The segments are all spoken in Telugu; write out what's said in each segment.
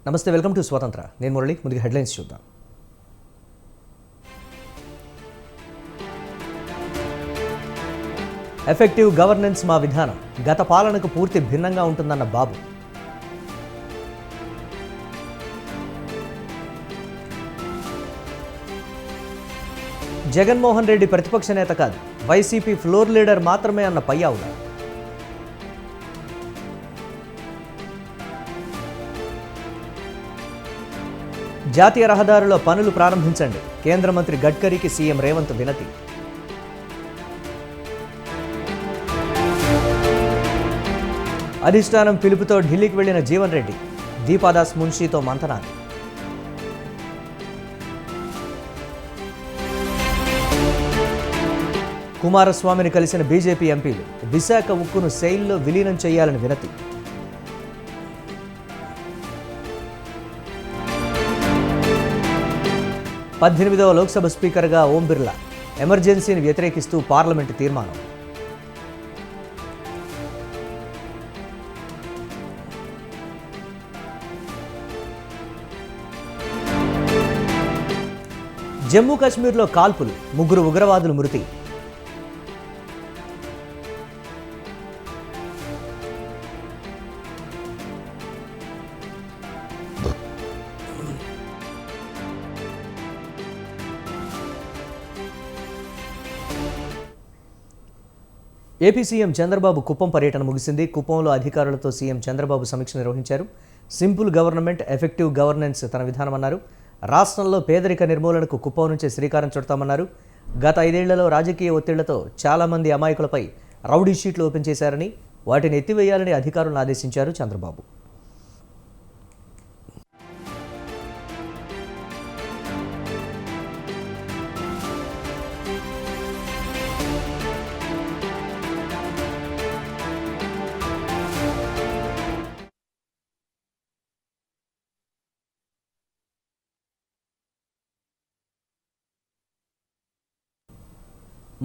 నమస్తే, వెల్కమ్ టు స్వతంత్ర. నేను మురళి. ముందుగా హెడ్లైన్స్ చూద్దాం. ఎఫెక్టివ్ గవర్నెన్స్ మా విధానం, గత పాలనకు పూర్తి భిన్నంగా ఉంటుందన్న బాబు. జగన్మోహన్ రెడ్డి ప్రతిపక్ష నేత కాదు, వైసీపీ ఫ్లోర్ లీడర్ మాత్రమే అన్న పయ్యావుల. జాతీయ రహదారుల పనులు ప్రారంభించండి, కేంద్ర మంత్రి గడ్కరీకి సీఎం రేవంత్ వినతి. అధిష్టానం పిలుపుతో ఢిల్లీకి వెళ్లిన జీవన్ రెడ్డి, దీపాదాస్ మున్షీతో మంతనాలు. కుమారస్వామిని కలిసిన బీజేపీ ఎంపీలు, విశాఖ ఉక్కును సెయిల్లో విలీనం చేయాలని వినతి. పద్దెనిమిదవ లోక్సభ స్పీకర్గా ఓం బిర్లా, ఎమర్జెన్సీని వ్యతిరేకిస్తూ పార్లమెంటు తీర్మానం. జమ్మూ కాశ్మీర్లో కాల్పులు, 3 ఉగ్రవాదులు మృతి. ఏపీ సీఎం చంద్రబాబు కుప్పం పర్యటన ముగిసింది. కుప్పంలో అధికారులతో సీఎం చంద్రబాబు సమీక్ష నిర్వహించారు. సింపుల్ గవర్నమెంట్, ఎఫెక్టివ్ గవర్నెన్స్ తన విధానమన్నారు. రాష్ట్రంలో పేదరిక నిర్మూలనకు కుప్పం నుంచే శ్రీకారం చుడతామన్నారు. గత 5 ఏళ్లలో రాజకీయ ఒత్తిళ్లతో చాలామంది అమాయకులపై రౌడీ షీట్లు ఓపెన్ చేశారని, వాటిని ఎత్తివేయాలని అధికారులను ఆదేశించారు చంద్రబాబు.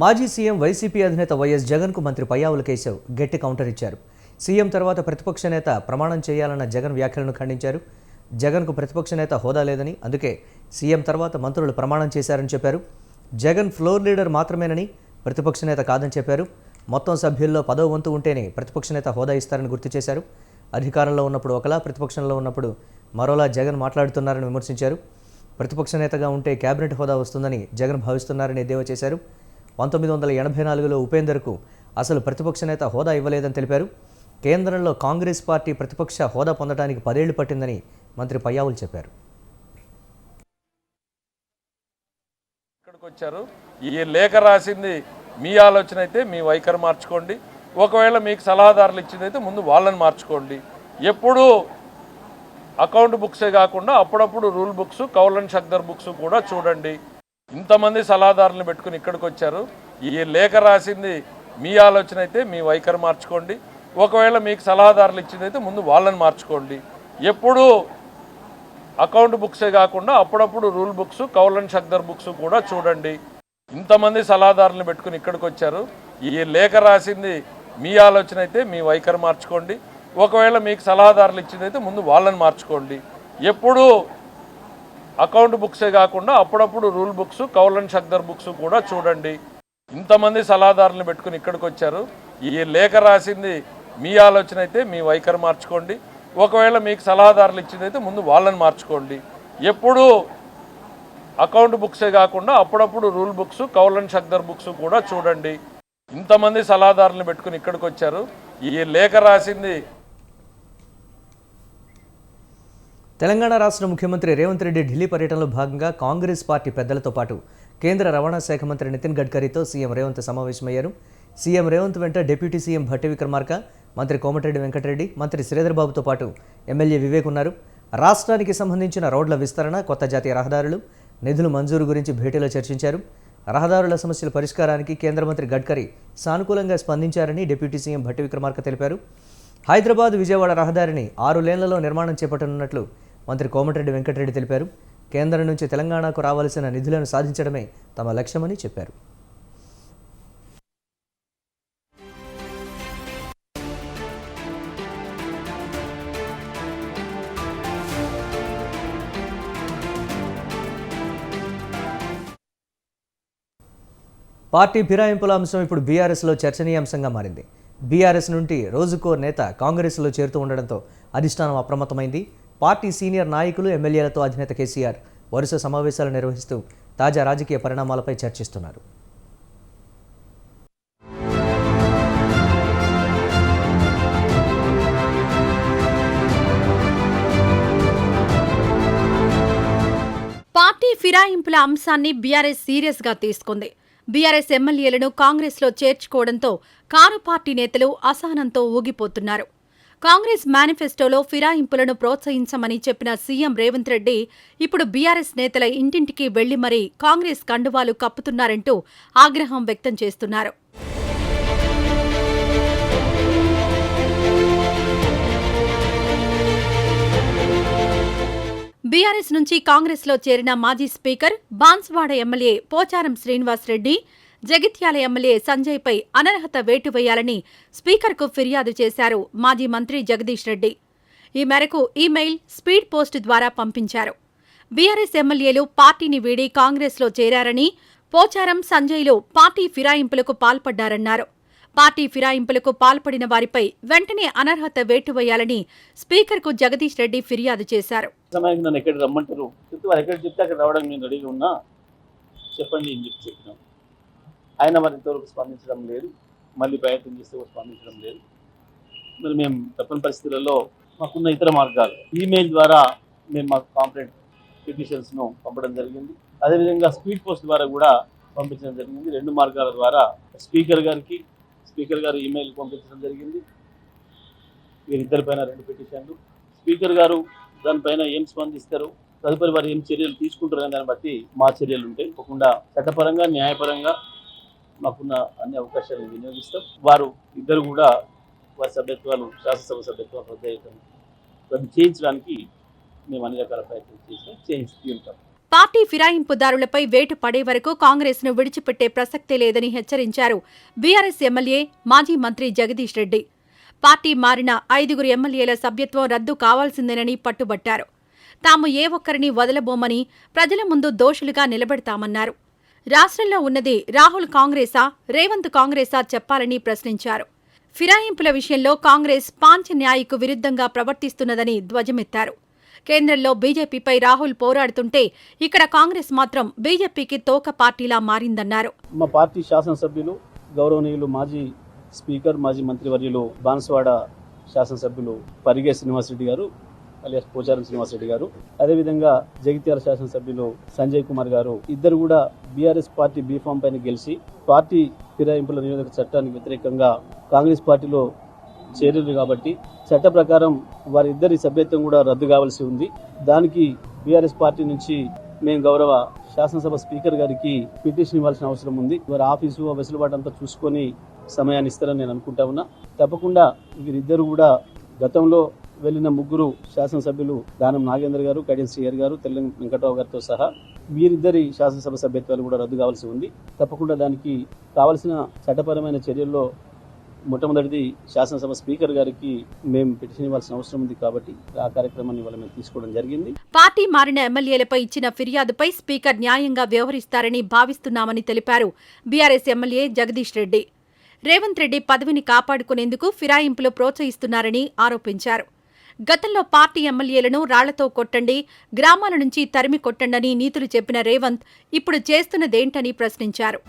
మాజీ సీఎం వైసీపీ అధినేత వైఎస్ జగన్కు మంత్రి పయ్యావుల కేశవ్ గట్టి కౌంటర్ ఇచ్చారు. సీఎం తర్వాత ప్రతిపక్ష నేత ప్రమాణం చేయాలన్న జగన్ వ్యాఖ్యలను ఖండించారు. జగన్కు ప్రతిపక్ష నేత హోదా లేదని, అందుకే సీఎం తర్వాత మంత్రులు ప్రమాణం చేశారని చెప్పారు. జగన్ ఫ్లోర్ లీడర్ మాత్రమేనని, ప్రతిపక్ష నేత కాదని చెప్పారు. మొత్తం సభ్యుల్లో 10వ వంతు ఉంటేనే ప్రతిపక్ష నేత హోదా ఇస్తారని గుర్తు చేశారు. అధికారంలో ఉన్నప్పుడు ఒకలా, ప్రతిపక్షంలో ఉన్నప్పుడు మరోలా జగన్ మాట్లాడుతున్నారని విమర్శించారు. ప్రతిపక్ష నేతగా ఉంటే కేబినెట్ హోదా వస్తుందని జగన్ భావిస్తున్నారని ఎద్దేవా చేశారు. 1984లో ఉపేందర్కు అసలు ప్రతిపక్ష నేత హోదా ఇవ్వలేదని తెలిపారు. కేంద్రంలో కాంగ్రెస్ పార్టీ ప్రతిపక్ష హోదా పొందడానికి 10 ఏళ్లు పట్టిందని మంత్రి పయ్యావులు చెప్పారు. ఇక్కడికి వచ్చారు, ఈ లేఖ రాసింది మీ ఆలోచన అయితే మీ వైఖరి మార్చుకోండి. ఒకవేళ మీకు సలహాదారులు ఇచ్చిందైతే ముందు వాళ్ళని మార్చుకోండి. ఎప్పుడూ అకౌంట్ బుక్సే కాకుండా అప్పుడప్పుడు రూల్ బుక్స్, కౌలన్ షక్దర్ బుక్స్ కూడా చూడండి. ఇంతమంది సలహాదారులను పెట్టుకుని ఇక్కడికి వచ్చారు, ఈ లేఖ రాసింది మీ ఆలోచన అయితే మీ వైఖరి మార్చుకోండి. ఒకవేళ మీకు సలహాదారులు ఇచ్చిందైతే ముందు వాళ్ళని మార్చుకోండి. ఎప్పుడూ అకౌంట్ బుక్సే కాకుండా అప్పుడప్పుడు రూల్ బుక్స్, కౌలన్ షక్దర్ బుక్స్ కూడా చూడండి. ఇంతమంది సలహాదారులను పెట్టుకుని ఇక్కడికి వచ్చారు, ఈ లేఖ రాసింది మీ ఆలోచన అయితే మీ వైఖరి మార్చుకోండి. ఒకవేళ మీకు సలహాదారులు ఇచ్చిందైతే ముందు వాళ్ళని మార్చుకోండి. ఎప్పుడూ అకౌంట్ బుక్సే కాకుండా అప్పుడప్పుడు రూల్ బుక్స్, కౌలన్ షక్దర్ బుక్స్ కూడా చూడండి. ఇంతమంది సలహాదారులను పెట్టుకుని ఇక్కడికి వచ్చారు, ఈ లేఖ రాసింది మీ ఆలోచన అయితే మీ వైఖరి మార్చుకోండి. ఒకవేళ మీకు సలహాదారులు ఇచ్చిందైతే ముందు వాళ్ళని మార్చుకోండి. ఎప్పుడూ అకౌంట్ బుక్సే కాకుండా అప్పుడప్పుడు రూల్ బుక్స్, కౌలన్ షక్దర్ బుక్స్ కూడా చూడండి. ఇంతమంది సలహాదారులను పెట్టుకుని ఇక్కడికి వచ్చారు, ఈ లేఖ రాసింది. తెలంగాణ రాష్ట్ర ముఖ్యమంత్రి రేవంత్ రెడ్డి ఢిల్లీ పర్యటనలో భాగంగా కాంగ్రెస్ పార్టీ పెద్దలతో పాటు కేంద్ర రవాణా శాఖ మంత్రి నితిన్ గడ్కరీతో సీఎం రేవంత్ సమావేశమయ్యారు. సీఎం రేవంత్ వెంట డిప్యూటీ సీఎం భట్టి విక్రమార్క, మంత్రి కోమటిరెడ్డి వెంకటరెడ్డి, మంత్రి శ్రీధర్ బాబుతో పాటు ఎమ్మెల్యే వివేక్ ఉన్నారు. రాష్ట్రానికి సంబంధించిన రోడ్ల విస్తరణ, కొత్త జాతీయ రహదారులు, నిధుల మంజూరు గురించి భేటీలో చర్చించారు. రహదారుల సమస్యల పరిష్కారానికి కేంద్ర మంత్రి గడ్కరీ సానుకూలంగా స్పందించారని డిప్యూటీ సీఎం భట్టి విక్రమార్క తెలిపారు. హైదరాబాద్ విజయవాడ రహదారిని 6 లేన్లలో నిర్మాణం చేపట్టనున్నట్లు మంత్రి కోమటిరెడ్డి వెంకటరెడ్డి తెలిపారు. కేంద్రం నుంచి తెలంగాణకు రావాల్సిన నిధులను సాధించడమే తమ లక్ష్యమని చెప్పారు. పార్టీ ఫిరాయింపుల అంశం ఇప్పుడు బీఆర్ఎస్లో చర్చనీయాంశంగా మారింది. బీఆర్ఎస్ నుండి రోజుకో నేత కాంగ్రెస్లో చేరుతూ ఉండడంతో అధిష్టానం అప్రమత్తమైంది. పార్టీ సీనియర్ నాయకులు, ఎమ్మెల్యేలతో అధినేత కేసీఆర్ వరుస సమావేశాలు నిర్వహిస్తూ తాజా రాజకీయ పరిణామాలపై చర్చిస్తున్నారు. పార్టీ ఫిరాయింపుల అంశాన్ని బీఆర్ఎస్ సీరియస్గా తీసుకుంది. బీఆర్ఎస్ ఎమ్మెల్యేలను కాంగ్రెస్లో చేర్చుకోవడంతో కారు పార్టీ నేతలు అసహనంతో ఊగిపోతున్నారు. కాంగ్రెస్ మేనిఫెస్టోలో ఫిరాయింపులను ప్రోత్సహించమని చెప్పిన సీఎం రేవంత్ రెడ్డి ఇప్పుడు బీఆర్ఎస్ నేతల ఇంటింటికి వెళ్లి మరీ కాంగ్రెస్ కండువాలు కప్పుతున్నారంటూ ఆగ్రహం వ్యక్తం చేస్తున్నారు. బీఆర్ఎస్ నుంచి కాంగ్రెస్లో చేరిన మాజీ speaker, Banswada MLA Pocharam Srinivas Reddy, Jagtial MLA సంజయ్పై అనర్హత వేటు వేయాలని స్పీకర్కు ఫిర్యాదు చేశారు మాజీ మంత్రి జగదీష్ రెడ్డి. ఈ మేరకు ఈమెయిల్, స్పీడ్ పోస్ట్ ద్వారా పంపించారు. బీఆర్ఎస్ ఎమ్మెల్యేలు పార్టీని వీడి కాంగ్రెస్లో చేరారని, పోచారం, సంజయ్లు పార్టీ ఫిరాయింపులకు పాల్పడ్డారన్నారు. పార్టీ ఫిరాయింపులకు పాల్పడిన వారిపై వెంటనే అనర్హత వేటు వేయాలని స్పీకర్కు జగదీష్ రెడ్డి ఫిర్యాదు చేశారు. సమయానికి నన్ను ఎక్కడ రమ్మంటారు, వారు ఎక్కడ చెప్తే అక్కడ రావడానికి నేను రెడీగా ఉన్నా, చెప్పండి అని చెప్పినాం. ఆయన మరి ఇంతవరకు స్పందించడం లేదు, మళ్ళీ ప్రయత్నం చేస్తే స్పందించడం లేదు. మరి మేము తప్పని పరిస్థితులలో మాకున్న ఇతర మార్గాలు, ఈమెయిల్ ద్వారా మేము మాకు కాంప్లైంట్ పిటిషన్స్ను పంపడం జరిగింది. అదేవిధంగా స్పీడ్ పోస్ట్ ద్వారా కూడా పంపించడం జరిగింది. 2 మార్గాల ద్వారా స్పీకర్ గారు ఈమెయిల్ పంపించడం జరిగింది. వీరిద్దరిపైన 2 పిటిషన్లు. స్పీకర్ గారు దానిపైన ఏం స్పందిస్తారు, తదుపరి వారు ఏం చర్యలు తీసుకుంటారనే దాన్ని బట్టి మా చర్యలు ఉంటాయి. తప్పకుండా చట్టపరంగా, న్యాయపరంగా మాకున్న అన్ని అవకాశాలను వినియోగిస్తాం. వారు ఇద్దరు కూడా వారి సభ్యత్వాలు, శాసనసభ సభ్యత్వాలు రద్దు చేయించడానికి మేము అన్ని రకాల ప్రయత్నం చేయించి ఉంటాం. పార్టీ ఫిరాయింపుదారులపై వేటు పడే వరకు కాంగ్రెస్ను విడిచిపెట్టే ప్రసక్తే లేదని హెచ్చరించారు బీఆర్ఎస్ ఎమ్మెల్యే, మాజీ మంత్రి జగదీష్ రెడ్డి. పార్టీ మారిన 5 ఎమ్మెల్యేల సభ్యత్వం రద్దు కావాల్సిందేనని పట్టుబట్టారు. తాము ఏ ఒక్కరిని వదలబోమని, ప్రజల ముందు దోషులుగా నిలబెడతామన్నారు. రాష్ట్రంలో ఉన్నది రాహుల్ కాంగ్రెసా, రేవంత్ కాంగ్రెసా చెప్పాలని ప్రశ్నించారు. ఫిరాయింపుల విషయంలో కాంగ్రెస్ పాంచన్యాయికు విరుద్ధంగా ప్రవర్తిస్తున్నదని ధ్వజమెత్తారు. కేంద్రంలో బీజేపీపై రాహుల్ పోరాడుతుంటే ఇక్కడ కాంగ్రెస్ మాత్రం బీజేపీకి తోక పార్టీలా మారిందన్నారు. మా పార్టీ శాసనసభ్యులు, గౌరవనీయులు మాజీ స్పీకర్, మాజీ మంత్రివర్యులు బాన్స్వాడ శాసనసభ్యులు పరిగే శ్రీనివాసరెడ్డి గారు అలియాస్ పోచారం శ్రీనివాసరెడ్డి గారు, అదేవిధంగా జగిత్యాల శాసనసభ్యులు సంజయ్ కుమార్ గారు ఇద్దరు కూడా బీఆర్ఎస్ పార్టీ బీఫామ్ పైన గెలిచి పార్టీ ఫిరాయింపుల నిరోధక చట్టానికి వ్యతిరేకంగా కాంగ్రెస్ పార్టీలో చేరారు. కాబట్టి చట్ట ప్రకారం వారిద్దరి సభ్యత్వం కూడా రద్దు కావాల్సి ఉంది. దానికి బీఆర్ఎస్ పార్టీ నుంచి మేము గౌరవ శాసనసభ స్పీకర్ గారికి పిటిషన్ ఇవ్వాల్సిన అవసరం ఉంది. వారి ఆఫీసు వెసులుబాటు అంతా చూసుకొని సమయాన్ని ఇస్తారని నేను అనుకుంటా ఉన్నా. తప్పకుండా వీరిద్దరు కూడా గతంలో వెళ్లిన 3 శాసనసభ్యులు దానం నాగేంద్ర గారు, కడియం శ్రీహర్ గారు, తెల్లం వెంకటరావు గారితో సహా వీరిద్దరి శాసనసభ సభ్యత్వాలు కూడా రద్దు కావాల్సి ఉంది. తప్పకుండా దానికి కావలసిన చట్టపరమైన చర్యల్లో మొట్టమొదటిది శాసనసభ స్పీకర్ గారికి మేము పిటిషన్ ఇవ్వాల్సిన అవసరం ఉంది. కాబట్టి ఆ కార్యక్రమాన్ని ఇవాళ మేము తీసుకోవడం జరిగింది. పార్టీ మారిన ఎమ్మెల్యేలపై ఇచ్చిన ఫిర్యాదుపై స్పీకర్ న్యాయంగా వ్యవహరిస్తారని భావిస్తున్నామని తెలిపారు బీఆర్ఎస్ ఎమ్మెల్యే జగదీష్ రెడ్డి. రేవంత్ రెడ్డి పదవిని కాపాడుకునేందుకు ఫిరాయింపులు ప్రోత్సహిస్తున్నారని ఆరోపించారు. గతంలో పార్టీ ఎమ్మెల్యేలను రాళ్లతో కొట్టండి, గ్రామాల నుంచి తరిమి కొట్టండని నీతులు చెప్పిన రేవంత్ ఇప్పుడు చేస్తున్నదేంటని ప్రశ్నించారు.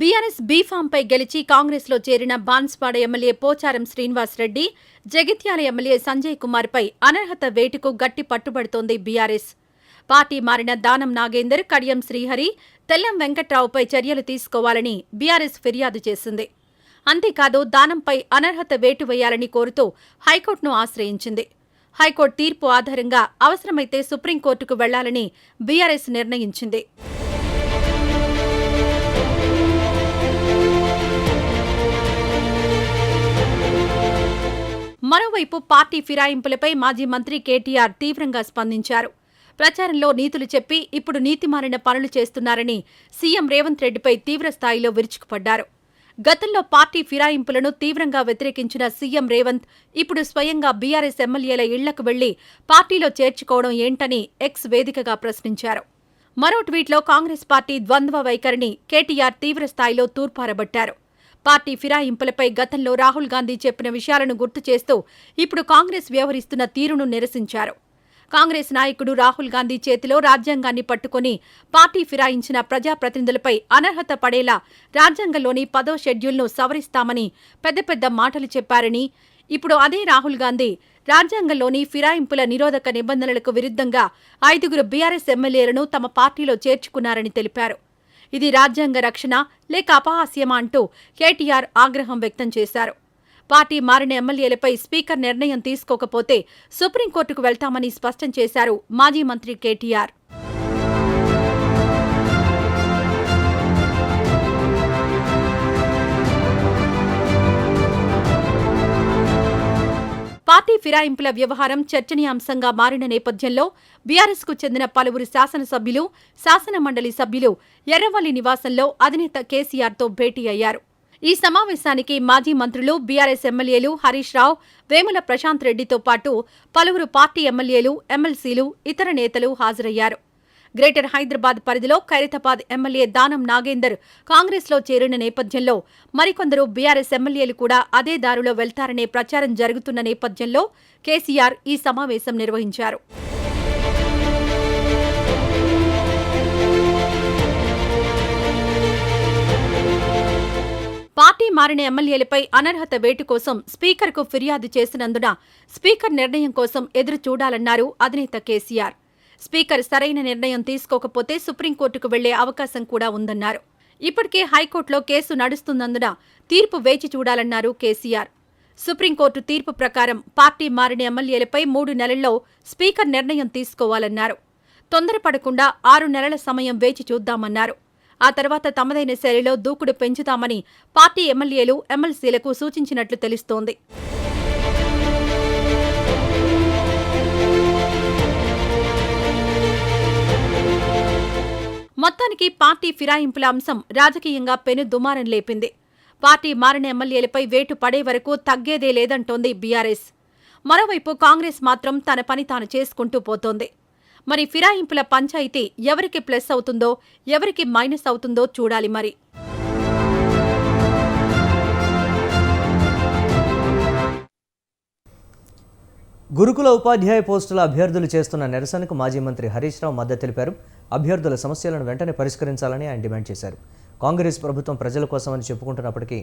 బీఆర్ఎస్ బీఫాంపై గెలిచి కాంగ్రెస్లో చేరిన బాన్స్వాడ ఎమ్మెల్యే పోచారం శ్రీనివాస్ రెడ్డి, జగిత్యాల ఎమ్మెల్యే సంజయ్ కుమార్పై అనర్హత వేటుకు గట్టి పట్టుబడుతోంది బీఆర్ఎస్. పార్టీ మారిన దానం నాగేందర్, కడియం శ్రీహరి, తెల్లం వెంకట్రావుపై చర్యలు తీసుకోవాలని బీఆర్ఎస్ ఫిర్యాదు చేసింది. అంతేకాదు దానంపై అనర్హత వేటు వేయాలని కోరుతూ హైకోర్టును ఆశ్రయించింది. హైకోర్టు తీర్పు ఆధారంగా అవసరమైతే సుప్రీంకోర్టుకు వెళ్లాలని బీఆర్ఎస్ నిర్ణయించింది. మరోవైపు పార్టీ ఫిరాయింపులపై మాజీ మంత్రి కేటీఆర్ తీవ్రంగా స్పందించారు. ప్రచారంలో నీతులు చెప్పి ఇప్పుడు నీతిమాలిన పనులు చేస్తున్నారని సీఎం రేవంత్ రెడ్డిపై తీవ్రస్థాయిలో విరుచుకుపడ్డారు. గతంలో పార్టీ ఫిరాయింపులను తీవ్రంగా వ్యతిరేకించిన సీఎం రేవంత్ ఇప్పుడు స్వయంగా బీఆర్ఎస్ ఎమ్మెల్యేల ఇళ్లకు వెళ్లి పార్టీలో చేర్చుకోవడం ఏంటని ఎక్స్ వేదికగా ప్రశ్నించారు. మరో ట్వీట్లో కాంగ్రెస్ పార్టీ ద్వంద్వ వైఖరిని కేటీఆర్ తీవ్రస్థాయిలో తూర్పారబట్టారు. పార్టీ ఫిరాయింపులపై గతంలో రాహుల్ గాంధీ చెప్పిన విషయాలను గుర్తు చేస్తూ ఇప్పుడు కాంగ్రెస్ వ్యవహరిస్తున్న తీరును నిరసించారు. కాంగ్రెస్ నాయకుడు రాహుల్ గాంధీ చేతిలో రాజ్యాంగాన్ని పట్టుకుని పార్టీ ఫిరాయించిన ప్రజాప్రతినిధులపై అనర్హత పడేలా రాజ్యాంగంలోని 10వ షెడ్యూల్ను సవరిస్తామని పెద్ద పెద్ద మాటలు చెప్పారని, ఇప్పుడు అదే రాహుల్ గాంధీ రాజ్యాంగంలోని ఫిరాయింపుల నిరోధక నిబంధనలకు విరుద్ధంగా 5గురు బీఆర్ఎస్ ఎమ్మెల్యేలను తమ పార్టీలో చేర్చుకున్నారని తెలిపారు. ఇది రాజ్యాంగ రక్షణ లేక అపహాస్యమా అంటూ కేటీఆర్ ఆగ్రహం వ్యక్తం చేశారు. పార్టీ మారిన ఎమ్మెల్యేలపై స్పీకర్ నిర్ణయం తీసుకోకపోతే సుప్రీంకోర్టుకు వెళ్తామని స్పష్టం చేశారు మాజీ మంత్రి కేటీఆర్. పార్టీ ఫిరాయింపుల వ్యవహారం చర్చనీయాంశంగా మారిన నేపథ్యంలో బీఆర్ఎస్కు చెందిన పలువురు శాసనసభ్యులు, శాసనమండలి సభ్యులు ఎర్రవల్లి నివాసంలో అధినేత కేసీఆర్తో భేటీ అయ్యారు. ఈ సమావేశానికి మాజీ మంత్రులు, బీఆర్ఎస్ ఎమ్మెల్యేలు హరీష్ రావు, వేముల ప్రశాంత్ రెడ్డితో పాటు పలువురు పార్టీ ఎమ్మెల్యేలు, ఎమ్మెల్సీలు, ఇతర నేతలు హాజరయ్యారు. గ్రేటర్ హైదరాబాద్ పరిధిలో ఖైరతాబాద్ ఎమ్మెల్యే దానం నాగేందర్ కాంగ్రెస్లో చేరిన నేపథ్యంలో మరికొందరు బీఆర్ఎస్ ఎమ్మెల్యేలు కూడా అదే దారిలో వెళ్తారనే ప్రచారం జరుగుతున్న నేపథ్యంలో కేసీఆర్ ఈ సమావేశం నిర్వహించారు. పార్టీ మారిన ఎమ్మెల్యేలపై అనర్హత వేటు కోసం స్పీకర్కు ఫిర్యాదు చేసినందున స్పీకర్ నిర్ణయం కోసం ఎదురు చూడాలన్నారు అధినేత కేసీఆర్. స్పీకర్ సరైన నిర్ణయం తీసుకోకపోతే సుప్రీంకోర్టుకు వెళ్లే అవకాశం కూడా ఉందన్నారు. ఇప్పటికే హైకోర్టులో కేసు నడుస్తున్నందున తీర్పు వేచి చూడాలన్నారు కేసీఆర్. సుప్రీంకోర్టు తీర్పు ప్రకారం పార్టీ మారిన ఎమ్మెల్యేలపై 3 నెలల్లో స్పీకర్ నిర్ణయం తీసుకోవాలన్నారు. తొందరపడకుండా 6 నెలల సమయం వేచి చూద్దామన్నారు. ఆ తర్వాత తమదైన శైలిలో దూకుడు పెంచుతామని పార్టీ ఎమ్మెల్యేలు, ఎమ్మెల్సీలకు సూచించినట్లు తెలుస్తోంది. మొత్తానికి పార్టీ ఫిరాయింపుల అంశం రాజకీయంగా పెను దుమారం లేపింది. పార్టీ మారిన ఎమ్మెల్యేలపై వేటు పడే వరకు తగ్గేదే లేదంటోంది బీఆర్ఎస్. మరోవైపు కాంగ్రెస్ మాత్రం తన పని తాను చేసుకుంటూ పోతోంది. మరి ఫిరాయింపుల పంచాయితీ ఎవరికి ప్లస్ అవుతుందో, ఎవరికి మైనస్ అవుతుందో చూడాలి మరి. గురుకుల ఉపాధ్యాయ పోస్టుల అభ్యర్థులు చేస్తున్న నిరసనకు మాజీ మంత్రి హరీష్ రావు మద్దతు తెలిపారు. అభ్యర్థుల సమస్యలను వెంటనే పరిష్కరించాలని ఆయన డిమాండ్ చేశారు. కాంగ్రెస్ ప్రభుత్వం ప్రజల కోసమని చెప్పుకుంటున్నప్పటికీ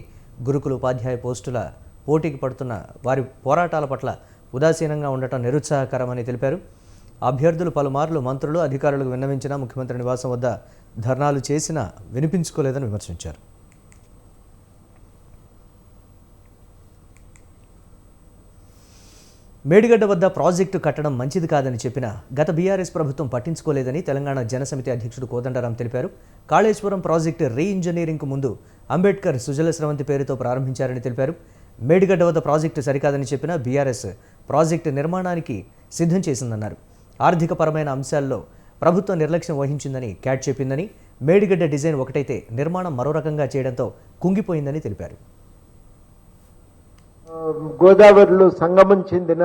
గురుకుల ఉపాధ్యాయ పోస్టుల పోటీకి పడుతున్న వారి పోరాటాల పట్ల ఉదాసీనంగా ఉండటం నిరుత్సాహకరమని తెలిపారు. అభ్యర్థులు పలుమార్లు మంత్రులు, అధికారులకు విన్నవించినా ముఖ్యమంత్రి నివాసం వద్ద ధర్నాలు చేసినా వినిపించుకోలేదని విమర్శించారు. మేడిగడ్డ వద్ద ప్రాజెక్టు కట్టడం మంచిది కాదని చెప్పినా గత బీఆర్ఎస్ ప్రభుత్వం పట్టించుకోలేదని తెలంగాణ జనసమితి అధ్యక్షుడు కోదండరాం తెలిపారు. కాళేశ్వరం ప్రాజెక్టు రీ-ఇంజనీరింగ్కు ముందు అంబేద్కర్ సుజల స్రవంతి పేరుతో ప్రారంభించారని తెలిపారు. మేడిగడ్డ వద్ద ప్రాజెక్టు సరికాదని చెప్పినా బీఆర్ఎస్ ప్రాజెక్టు నిర్మాణానికి సిద్ధం చేసిందన్నారు. ఆర్థికపరమైన అంశాల్లో ప్రభుత్వం నిర్లక్ష్యం వహించిందని క్యాట్ చెప్పిందని, మేడిగడ్డ డిజైన్ ఒకటైతే నిర్మాణం మరో రకంగా చేయడంతో కుంగిపోయిందని తెలిపారు. గోదావరిలో సంగమం చెందిన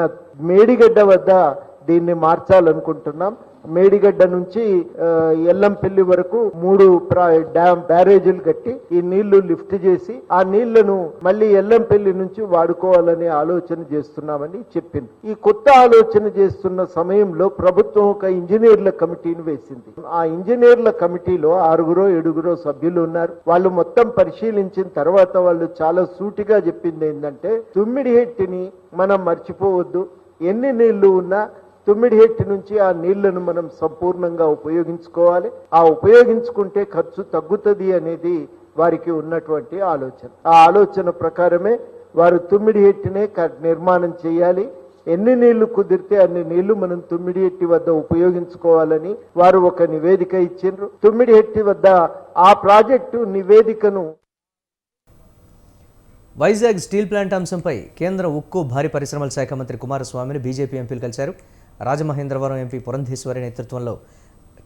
మేడిగడ్డ వద్ద దీన్ని మార్చాలనుకుంటున్నాం. మేడిగడ్డ నుంచి ఎల్లంపల్లి వరకు 3 డ్యామ్ బ్యారేజీలు కట్టి ఈ నీళ్లు లిఫ్ట్ చేసి ఆ నీళ్లను మళ్ళీ ఎల్లంపల్లి నుంచి వాడుకోవాలనే ఆలోచన చేస్తున్నామని చెప్పింది. ఈ కొత్త ఆలోచన చేస్తున్న సమయంలో ప్రభుత్వం ఒక ఇంజనీర్ల కమిటీని వేసింది. ఆ ఇంజనీర్ల కమిటీలో 6-7 సభ్యులు ఉన్నారు. వాళ్ళు మొత్తం పరిశీలించిన తర్వాత వాళ్ళు చాలా సూటిగా చెప్పింది ఏంటంటే, తుమ్మిడిహెట్టిని మనం మర్చిపోవద్దు. ఎన్ని నీళ్లు ఉన్నా తుమ్మిడిహెట్టి నుంచి ఆ నీళ్లను మనం సంపూర్ణంగా ఉపయోగించుకోవాలి. ఆ ఉపయోగించుకుంటే ఖర్చు తగ్గుతుంది అనేది వారికి ఉన్నటువంటి ఆలోచన. ఆ ఆలోచన ప్రకారమే వారు తుమ్మిడిహెట్టినే నిర్మాణం చేయాలి. ఎన్ని నీళ్లు కుదిరితే అన్ని నీళ్లు మనం తుమ్మిడిహెట్టి వద్ద ఉపయోగించుకోవాలని వారు ఒక నివేదిక ఇచ్చిండ్రు. తుమ్మిడిహెట్టి వద్ద ఆ ప్రాజెక్టు నివేదికను వైజాగ్ స్టీల్ ప్లాంట్ అంశంపై కేంద్ర ఉక్కు, భారీ పరిశ్రమల శాఖ మంత్రి కుమారస్వామిని బీజేపీ ఎంపీలు కలిశారు. రాజమహేంద్రవరం ఎంపీ పురంధేశ్వరి నేతృత్వంలో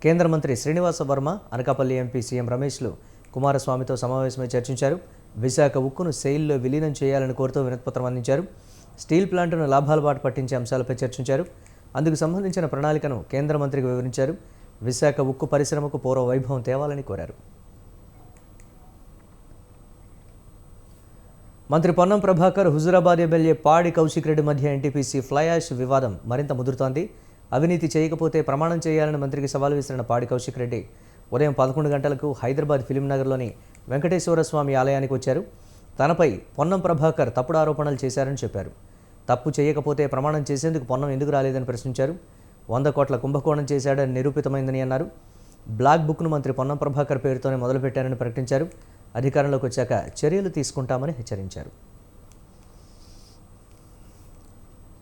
కేంద్ర మంత్రి శ్రీనివాస వర్మ, అనకాపల్లి ఎంపీ సీఎం రమేష్లు కుమారస్వామితో సమావేశమై చర్చించారు. విశాఖ ఉక్కును సెయిల్లో విలీనం చేయాలని కోరుతూ వినతిపత్రం అందించారు. స్టీల్ ప్లాంట్ను లాభాల బాట పట్టించే అంశాలపై చర్చించారు. అందుకు సంబంధించిన ప్రణాళికను కేంద్ర మంత్రికి వివరించారు. విశాఖ ఉక్కు పరిశ్రమకు పూర్వ వైభవం తేవాలని కోరారు. మంత్రి పొన్నం ప్రభాకర్, హుజూరాబాద్ ఎమ్మెల్యే పాడి కౌశిక్ రెడ్డి మధ్య ఎన్టీపీసీ ఫ్లై యాష్ వివాదం మరింత ముదురుతోంది. అవినీతి చేయకపోతే ప్రమాణం చేయాలని మంత్రికి సవాల్ విసిరిన పాడి కౌశిక్ రెడ్డి ఉదయం 11 గంటలకు హైదరాబాద్ ఫిలింనగర్లోని వెంకటేశ్వర స్వామి ఆలయానికి వచ్చారు. తనపై పొన్నం ప్రభాకర్ తప్పుడు ఆరోపణలు చేశారని చెప్పారు. తప్పు చేయకపోతే ప్రమాణం చేసేందుకు పొన్నం ఎందుకు రాలేదని ప్రశ్నించారు. 100 కోట్ల కుంభకోణం చేశాడని నిరూపితమైందని అన్నారు. బ్లాక్ బుక్ను మంత్రి పొన్నం ప్రభాకర్ పేరుతోనే మొదలుపెట్టారని ప్రకటించారు. అధికారంలోకి వచ్చాక చర్యలు తీసుకుంటామని హెచ్చరించారు.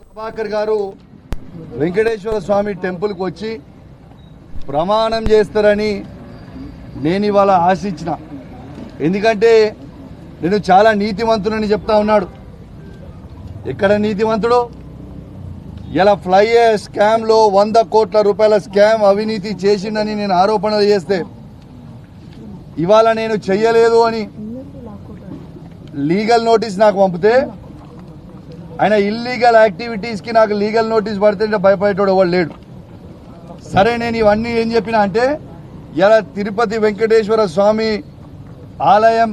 ప్రభాకర్ గారు వెంకటేశ్వర స్వామి టెంపుల్కి వచ్చి ప్రమాణం చేస్తారని నేను ఇవాళ ఆశించిన. ఎందుకంటే నేను చాలా నీతివంతుడని చెప్తా ఉన్నాడు. ఎక్కడ నీతివంతుడు? ఇలా ఫ్లై స్కామ్లో 100 కోట్ల రూపాయల స్కామ్ అవినీతి చేసిందని నేను ఆరోపణలు చేస్తే ఇవాళ నేను చెయ్యలేదు అని లీగల్ నోటీస్ నాకు పంపితే, ఆయన ఇల్లీగల్ యాక్టివిటీస్కి నాకు లీగల్ నోటీస్ పడితే భయపడేటోడు ఎవరు లేడు. సరే, నేను ఇవన్నీ ఏం చెప్పినా అంటే, ఇలా తిరుపతి వెంకటేశ్వర స్వామి ఆలయం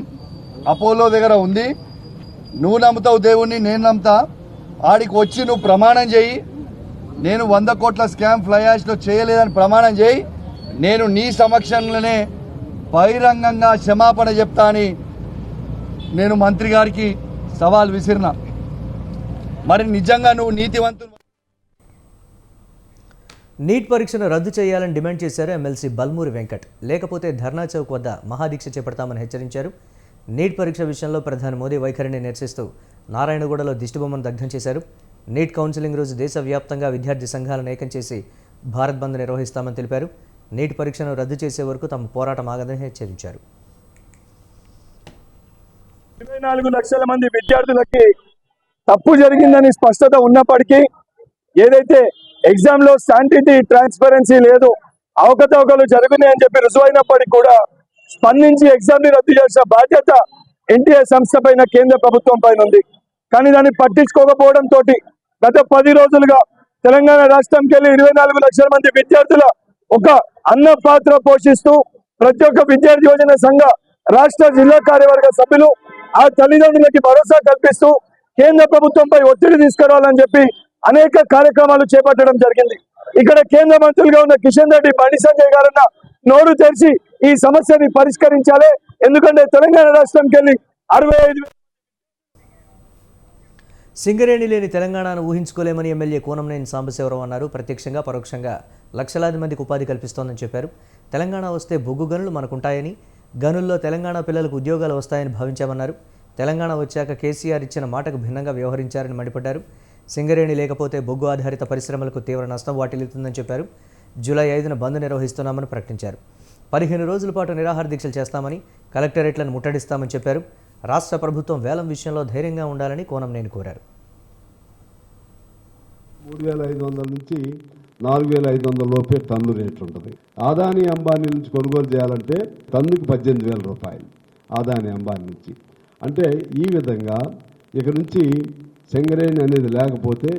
అపోలో దగ్గర ఉంది. నువ్వు నమ్ముతావు దేవుణ్ణి, నేను నమ్ముతా. ఆడికి వచ్చి నువ్వు ప్రమాణం చేయి, నేను 100 కోట్ల స్కామ్ ఫ్లై యాష్లో చేయలేదని ప్రమాణం చేయి. నేను నీ సమక్షంలోనే బహిరంగంగా క్షమాపణ చెప్తా అని నేను మంత్రి గారికి సవాల్ విసిరినా. మరి నిజంగా నువ్వు నీతివంతుడు? నీట్ పరీక్షను రద్దు చేయాలని డిమాండ్ చేశారు ఎమ్మెల్సీ బల్మూరి వెంకట్. లేకపోతే ధర్నా చౌక్ వద్ద మహాదీక్ష చేపడతామని హెచ్చరించారు. నీట్ పరీక్ష విషయంలో ప్రధాని మోదీ వైఖరిని నిరసిస్తూ నారాయణగూడలో దిష్టిబొమ్మను దగ్ధం చేశారు. నీట్ కౌన్సిలింగ్ రోజు దేశవ్యాప్తంగా విద్యార్థి సంఘాలను ఏకం చేసి భారత్ బంద్ నిర్వహిస్తామని తెలిపారు. నీట్ పరీక్షను రద్దు చేసే వరకు తమ పోరాటం ఆగదని హెచ్చరించారు. 24 లక్షల మంది విద్యార్థులకి తప్పు జరిగిందని స్పష్టత ఉన్నప్పటికీ, ఏదైతే ఎగ్జామ్ లో శాంటిటీ ట్రాన్స్పరెన్సీ లేదు, అవకతవకలు జరుగుతున్నాయని చెప్పి రుజువైనప్పటికీ కూడా స్పందించి ఎగ్జామ్ ని రద్దు చేసిన బాధ్యత ఎన్టీఏ సంస్థ పైన, కేంద్ర ప్రభుత్వం పైన ఉంది. కానీ దాన్ని పట్టించుకోకపోవడంతో గత 10 రోజులుగా తెలంగాణ రాష్ట్రంకి వెళ్ళి 24 లక్షల మంది విద్యార్థుల ఒక అన్న పాత్ర పోషిస్తూ ప్రతి ఒక్క విద్యార్థి యోజన సంఘ రాష్ట్ర జిల్లా కార్యవర్గ సభ్యులు ఆ తల్లిదండ్రులకి భరోసా కల్పిస్తూ కేంద్ర ప్రభుత్వంపై ఒత్తిడి తీసుకురావాలని చెప్పి అనేక కార్యక్రమాలు చేపట్టడం జరిగింది. ఇక్కడ కేంద్ర మంత్రులుగా ఉన్న కిషన్ రెడ్డి, బండి సంజయ్ గారన్న నోరు తెరిచి ఈ సమస్యని పరిష్కరించాలి. ఎందుకంటే తెలంగాణ రాష్ట్రంకి వెళ్ళి 65 సింగరేణి లేని తెలంగాణను ఊహించుకోలేమని ఎమ్మెల్యే కూనంనేని సాంబశివరావు అన్నారు. ప్రత్యక్షంగా పరోక్షంగా లక్షలాది మందికి ఉపాధి కల్పిస్తోందని చెప్పారు. తెలంగాణ వస్తే బొగ్గు గనులు మనకుంటాయని, గనుల్లో తెలంగాణ పిల్లలకు ఉద్యోగాలు వస్తాయని భావించామన్నారు. తెలంగాణ వచ్చాక కేసీఆర్ ఇచ్చిన మాటకు భిన్నంగా వ్యవహరించారని మండిపడ్డారు. సింగరేణి లేకపోతే బొగ్గు ఆధారిత పరిశ్రమలకు తీవ్ర నష్టం వాటిల్లుతుందని చెప్పారు. జూలై 5న బంద్ నిర్వహిస్తున్నామని ప్రకటించారు. 15 రోజుల పాటు నిరాహార దీక్షలు చేస్తామని, కలెక్టరేట్లను ముట్టడిస్తామని చెప్పారు. రాష్ట్ర ప్రభుత్వం వేలం విషయంలో ధైర్యంగా ఉండాలని కూనంనేని కోరారు. 3,500 నుంచి 4,500 లోపే టన్ను రేటు ఉంటుంది. ఆదాని అంబానీ నుంచి కొనుగోలు చేయాలంటే టన్నుకి 18,000 రూపాయలు ఆదాని అంబానీ నుంచి. అంటే ఈ విధంగా ఇక నుంచి సింగరేణి అనేది లేకపోతే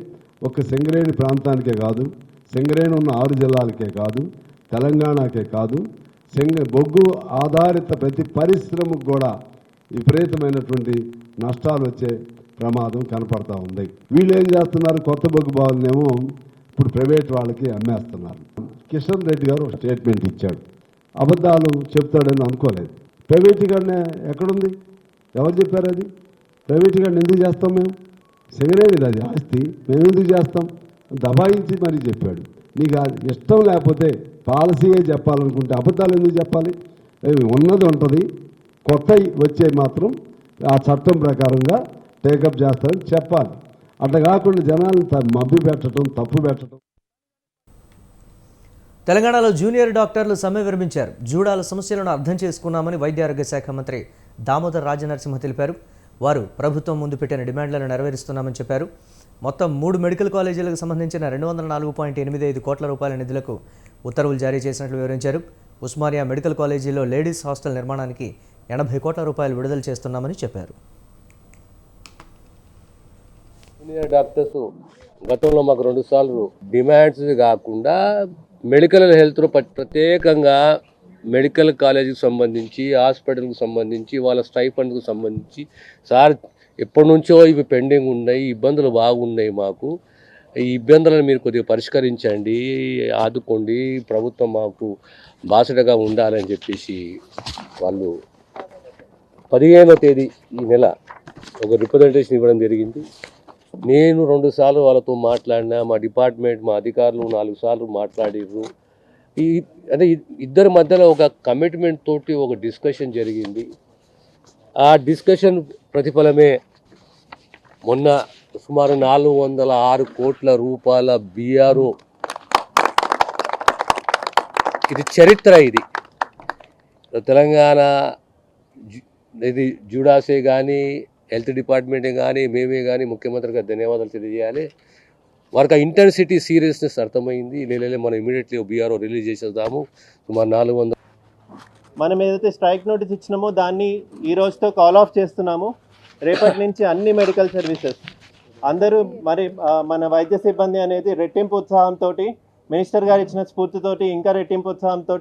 ఒక సింగరేణి ప్రాంతానికే కాదు, సింగరేణి ఉన్న 6 జిల్లాలకే కాదు, తెలంగాణకే కాదు, బొగ్గు ఆధారిత ప్రతి పరిశ్రమకు కూడా విపరీతమైనటువంటి నష్టాలు వచ్చే ప్రమాదం కనపడతా ఉంది. వీళ్ళు ఏం చేస్తున్నారు? కొత్త బొగ్గు బావులనేమో ఇప్పుడు ప్రైవేట్ వాళ్ళకి అమ్మేస్తున్నారు. కిషన్ రెడ్డి గారు ఒక స్టేట్మెంట్ ఇచ్చాడు, అబద్ధాలు చెప్తాడని అనుకోలేదు. ప్రైవేటీకరణ ఎక్కడుంది? ఎవరు చెప్పారు అది? ప్రైవేటీకరణ ఎందుకు చేస్తాం? మేము సింగరేణిది అది ఆస్తి, మేము ఎందుకు చేస్తాం? దబాయించి మరీ చెప్పాడు. నీకు ఇష్టం లేకపోతే పాలసీయే చెప్పాలనుకుంటే అబద్ధాలు ఎందుకు చెప్పాలి? ఉన్నది ఉంటుంది, కొత్త వచ్చే మాత్రం ఆ చట్టం ప్రకారంగా టేకప్ చేస్తారని చెప్పాలి. అట్లా కాకుండా జనాలను మభ్య పెట్టడం, తప్పు పెట్టడం. తెలంగాణలో జూనియర్ డాక్టర్లు సమ్మె విరమించారు. జూడాల సమస్యలను అర్థం చేసుకున్నామని వైద్య ఆరోగ్య శాఖ మంత్రి దామోదర్ రాజనరసింహ తెలిపారు. వారు ప్రభుత్వం ముందు పెట్టిన డిమాండ్లను నెరవేరుస్తున్నామని చెప్పారు. మొత్తం 3 మెడికల్ కాలేజీలకు సంబంధించిన 204.85 కోట్ల రూపాయల నిధులకు ఉత్తర్వులు జారీ చేసినట్లు వివరించారు. ఉస్మానియా మెడికల్ కాలేజీలో లేడీస్ హాస్టల్ నిర్మాణానికి 80 కోట్ల రూపాయలు విడుదల చేస్తున్నామని చెప్పారు. సీనియర్ డాక్టర్స్ గతంలో మాకు 2 సార్లు డిమాండ్స్ కాకుండా మెడికల్ హెల్త్ ప్రత్యేకంగా మెడికల్ కాలేజీకి సంబంధించి హాస్పిటల్కి సంబంధించి వాళ్ళ స్టైఫండ్కి సంబంధించి సార్ ఎప్పటి నుంచో ఇవి పెండింగ్ ఉన్నాయి, ఇబ్బందులు బాగున్నాయి మాకు, ఈ ఇబ్బందులను మీరు కొద్దిగా పరిష్కరించండి, ఆదుకోండి, ప్రభుత్వం మాకు బాసటగా ఉండాలని చెప్పేసి వాళ్ళు 15వ తేదీ ఈ నెల ఒక రిప్రజెంటేషన్ ఇవ్వడం జరిగింది. నేను 2 సార్లు వాళ్ళతో మాట్లాడినా, మా డిపార్ట్మెంట్ మా అధికారులు 4 సార్లు మాట్లాడిర్రు. అదే ఇద్దరి మధ్యలో ఒక కమిట్మెంట్ తోటి ఒక డిస్కషన్ జరిగింది. ఆ డిస్కషన్ ప్రతిఫలమే మొన్న సుమారు 406 కోట్ల రూపాయల బీఆర్ఓ, ఇది చరిత్ర. ఇది తెలంగాణ ఇది జూడాసే కానీ హెల్త్ డిపార్ట్మెంటే కానీ మేమే కానీ ముఖ్యమంత్రికి ధన్యవాదాలు తెలియజేయాలి. వారికి ఆ ఇంటెన్సిటీ సీరియస్నెస్ అర్థమైంది. మనం ఇమీడియట్లీ బీఆర్ఓ రిలీజ్ చేసేద్దాము. సుమారు 400. మనం ఏదైతే స్ట్రైక్ నోటీస్ ఇచ్చినామో దాన్ని ఈ రోజుతో కాల్ ఆఫ్ చేస్తున్నాము. రేపటి నుంచి అన్ని మెడికల్ సర్వీసెస్ అందరూ మరి మన వైద్య సిబ్బంది అనేది రెట్టింపు ఉత్సాహంతో, మినిస్టర్ గారు ఇచ్చిన స్ఫూర్తితోటి ఇంకా రెట్టింపు ఉత్సాహంతో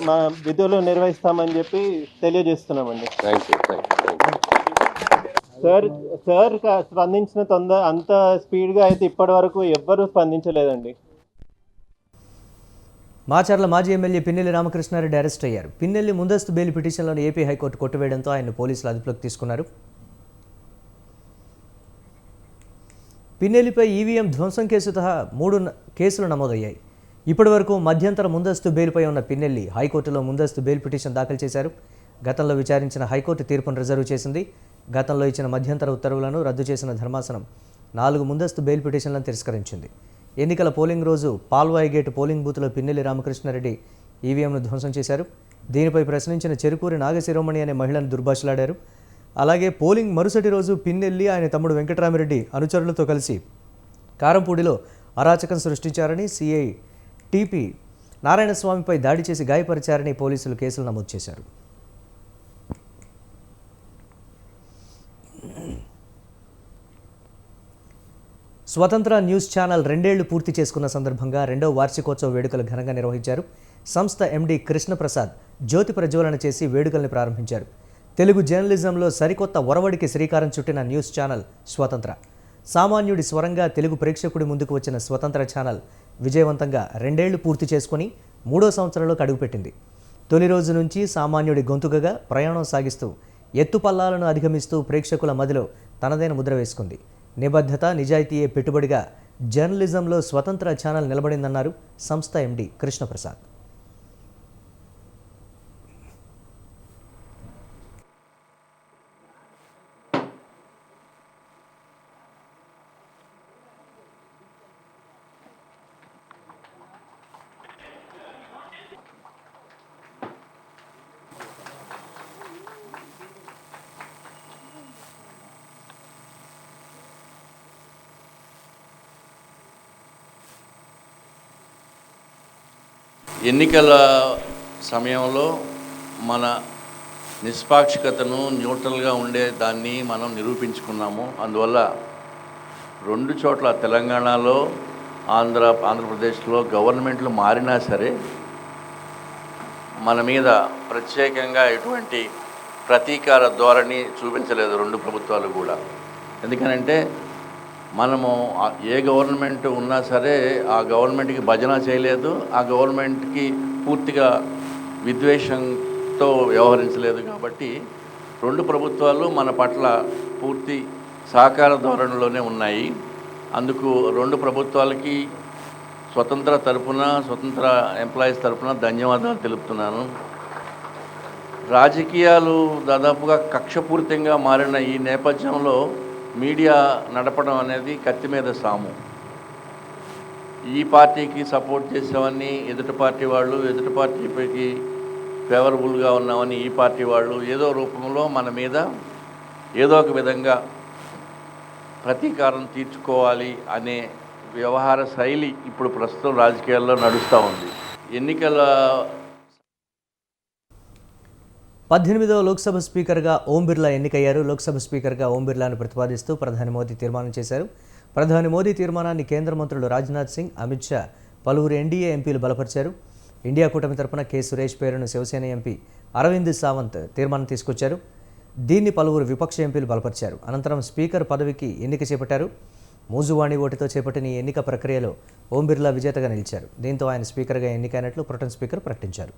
మన విధులు నిర్వహిస్తామని చెప్పి తెలియజేస్తున్నామండి. సార్ స్పందించిన అంత స్పీడ్గా అయితే ఇప్పటి వరకు ఎవ్వరూ స్పందించలేదండి. మాచర్ల మాజీ ఎమ్మెల్యే పిన్నెల్లి రామకృష్ణారెడ్డి అరెస్ట్ అయ్యారు. పిన్నెల్లి ముందస్తు బెయిల్ పిటిషన్లను ఏపీ హైకోర్టు కొట్టివేయడంతో ఆయన పోలీసులు అదుపులోకి తీసుకున్నారు. పిన్నెల్లిపై ఈవీఎం ధ్వంసం కేసుతో 3 కేసులు నమోదయ్యాయి. ఇప్పటి వరకు మధ్యంతర ముందస్తు బెయిల్పై ఉన్న పిన్నెల్లి హైకోర్టులో ముందస్తు బెయిల్ పిటిషన్ దాఖలు చేశారు. గతంలో విచారించిన హైకోర్టు తీర్పును రిజర్వ్ చేసింది. గతంలో ఇచ్చిన మధ్యంతర ఉత్తర్వులను రద్దు చేసిన ధర్మాసనం 4 ముందస్తు బెయిల్ పిటిషన్లను తిరస్కరించింది. ఎన్నికల పోలింగ్ రోజు పాల్వాయి గేటు పోలింగ్ బూత్లో పిన్నెల్లి రామకృష్ణారెడ్డి ఈవీఎంను ధ్వంసం చేశారు. దీనిపై ప్రశ్నించిన చెరుకూరి నాగశిరోమణి అనే మహిళను దుర్భాషలాడారు. అలాగే పోలింగ్ మరుసటి రోజు పిన్నెల్లి ఆయన తమ్ముడు వెంకటరామిరెడ్డి అనుచరులతో కలిసి కారంపూడిలో అరాచకం సృష్టించారని, సిఐ టీపీ నారాయణస్వామిపై దాడి చేసి గాయపరిచారని పోలీసులు కేసులు నమోదు చేశారు. స్వతంత్ర న్యూస్ ఛానల్ 2 ఏళ్లు పూర్తి చేసుకున్న సందర్భంగా 2వ వార్షికోత్సవ వేడుకలు ఘనంగా నిర్వహించారు. సంస్థ ఎండీ కృష్ణప్రసాద్ జ్యోతి ప్రజ్వలన చేసి వేడుకల్ని ప్రారంభించారు. తెలుగు జర్నలిజంలో సరికొత్త ఒరవడికి శ్రీకారం చుట్టిన న్యూస్ ఛానల్ స్వతంత్ర. సామాన్యుడి స్వరంగా తెలుగు ప్రేక్షకుడి ముందుకు వచ్చిన స్వతంత్ర ఛానల్ విజయవంతంగా 2 ఏళ్లు పూర్తి చేసుకుని 3వ సంవత్సరంలోకి అడుగుపెట్టింది. తొలి రోజు నుంచి సామాన్యుడి గొంతుకగా ప్రయాణం సాగిస్తూ ఎత్తుపల్లాలను అధిగమిస్తూ ప్రేక్షకుల మదిలో తనదైన ముద్ర వేసుకుంది. నిబద్ధత, నిజాయితీయే పెట్టుబడిగా జర్నలిజంలో స్వతంత్ర ఛానల్ నిలబడిందన్నారు సంస్థ ఎండీ కృష్ణప్రసాద్. ఎన్నికల సమయంలో మన నిష్పాక్షికతను న్యూట్రల్గా ఉండే దాన్ని మనం నిరూపించుకున్నాము. అందువల్ల 2 చోట్ల తెలంగాణలో ఆంధ్రప్రదేశ్లో గవర్నమెంట్లు మారినా సరే మన మీద ప్రత్యేకంగా ఎటువంటి ప్రతీకార ధోరణి చూపించలేదు 2 ప్రభుత్వాలు కూడా. ఎందుకనంటే మనము ఏ గవర్నమెంట్ ఉన్నా సరే ఆ గవర్నమెంట్కి భజన చేయలేదు, ఆ గవర్నమెంట్కి పూర్తిగా విద్వేషంతో వ్యవహరించలేదు. కాబట్టి 2 ప్రభుత్వాలు మన పట్ల పూర్తి సహకార ధోరణిలోనే ఉన్నాయి. అందుకు 2 ప్రభుత్వాలకి స్వతంత్ర తరపున, స్వతంత్ర ఎంప్లాయీస్ తరపున ధన్యవాదాలు తెలుపుతున్నాను. రాజకీయాలు దాదాపుగా కక్షపూరితంగా మారిన ఈ నేపథ్యంలో మీడియా నడపడం అనేది కత్తి మీద సాము. ఈ పార్టీకి సపోర్ట్ చేసామని ఎదుటి పార్టీ వాళ్ళు, ఎదుటి పార్టీపైకి ఫేవరబుల్గా ఉన్నామని ఈ పార్టీ వాళ్ళు ఏదో రూపంలో మన మీద ఏదో ఒక విధంగా ప్రతీకారం తీర్చుకోవాలి అనే వ్యవహార శైలి ఇప్పుడు ప్రస్తుతం రాజకీయాల్లో నడుస్తూ ఉంది. ఎన్నికల 18వ లోక్సభ స్పీకర్గా ఓం బిర్లా ఎన్నికయ్యారు. లోక్సభ స్పీకర్గా ఓం బిర్లాను ప్రతిపాదిస్తూ ప్రధాని మోదీ తీర్మానం చేశారు. ప్రధాని మోదీ తీర్మానాన్ని కేంద్ర మంత్రులు రాజ్నాథ్ సింగ్, అమిత్ షా, పలువురు ఎన్డీఏ ఎంపీలు బలపరిచారు. ఇండియా కూటమి తరపున కె సురేష్ పేరును శివసేన ఎంపీ అరవింద్ సావంత్ తీర్మానం తీసుకొచ్చారు. దీన్ని పలువురు విపక్ష ఎంపీలు బలపరిచారు. అనంతరం స్పీకర్ పదవికి ఎన్నిక చేపట్టారు. మూజువాణి ఓటుతో చేపట్టిన ఈ ఎన్నిక ప్రక్రియలో ఓం బిర్లా విజేతగా నిలిచారు. దీంతో ఆయన స్పీకర్గా ఎన్నికైనట్లు ప్రొటెం స్పీకర్ ప్రకటించారు.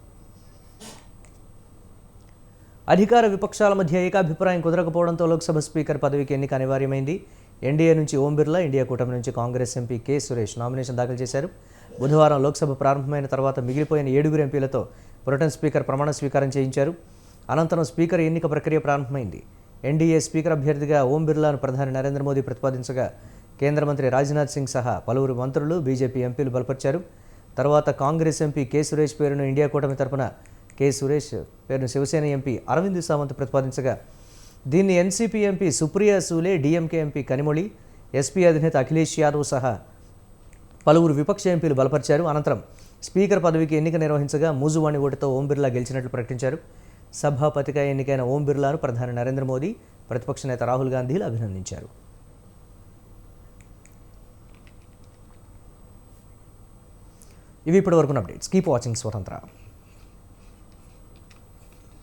అధికార విపక్షాల మధ్య ఏకాభిప్రాయం కుదరకపోవడంతో లోక్సభ స్పీకర్ పదవికి ఎన్నిక అనివార్యమైంది. ఎన్డీఏ నుంచి ఓం బిర్లా, ఇండియా కూటమి నుంచి Congress MP K Suresh nomination దాఖలు చేశారు. బుధవారం లోక్సభ ప్రారంభమైన తర్వాత మిగిలిపోయిన 7 ఎంపీలతో ప్రొటెం స్పీకర్ ప్రమాణ స్వీకారం చేయించారు. అనంతరం స్పీకర్ ఎన్నిక ప్రక్రియ ప్రారంభమైంది. ఎన్డీఏ స్పీకర్ అభ్యర్థిగా ఓం బిర్లాను ప్రధాని నరేంద్ర మోదీ ప్రతిపాదించగా కేంద్ర మంత్రి రాజ్నాథ్ సింగ్ సహా పలువురు మంత్రులు, బీజేపీ ఎంపీలు బలపరిచారు. తర్వాత కాంగ్రెస్ ఎంపీ కె సురేష్ పేరును ఇండియా కూటమి తరపున, కె సురేష్ పేరును శివసేన ఎంపీ అరవింద్ సావంత్ ప్రతిపాదించగా దీన్ని NCP MP Supriya Sule, DMK MP Kanimozhi, SP అధినేత అఖిలేష్ యాదవ్ సహా పలువురు విపక్ష ఎంపీలు బలపరిచారు. అనంతరం స్పీకర్ పదవికి ఎన్నిక నిర్వహించగా మూజువాణి ఓటుతో ఓం బిర్లా గెలిచినట్లు ప్రకటించారు. సభాపతిగా ఎన్నికైన ఓం బిర్లాను ప్రధాని నరేంద్ర మోదీ, ప్రతిపక్ష నేత రాహుల్ గాంధీలు అభినందించారు. ఇవి ఇప్పటివరకు అప్డేట్స్. కీప్ వాచింగ్ స్వతంత్ర.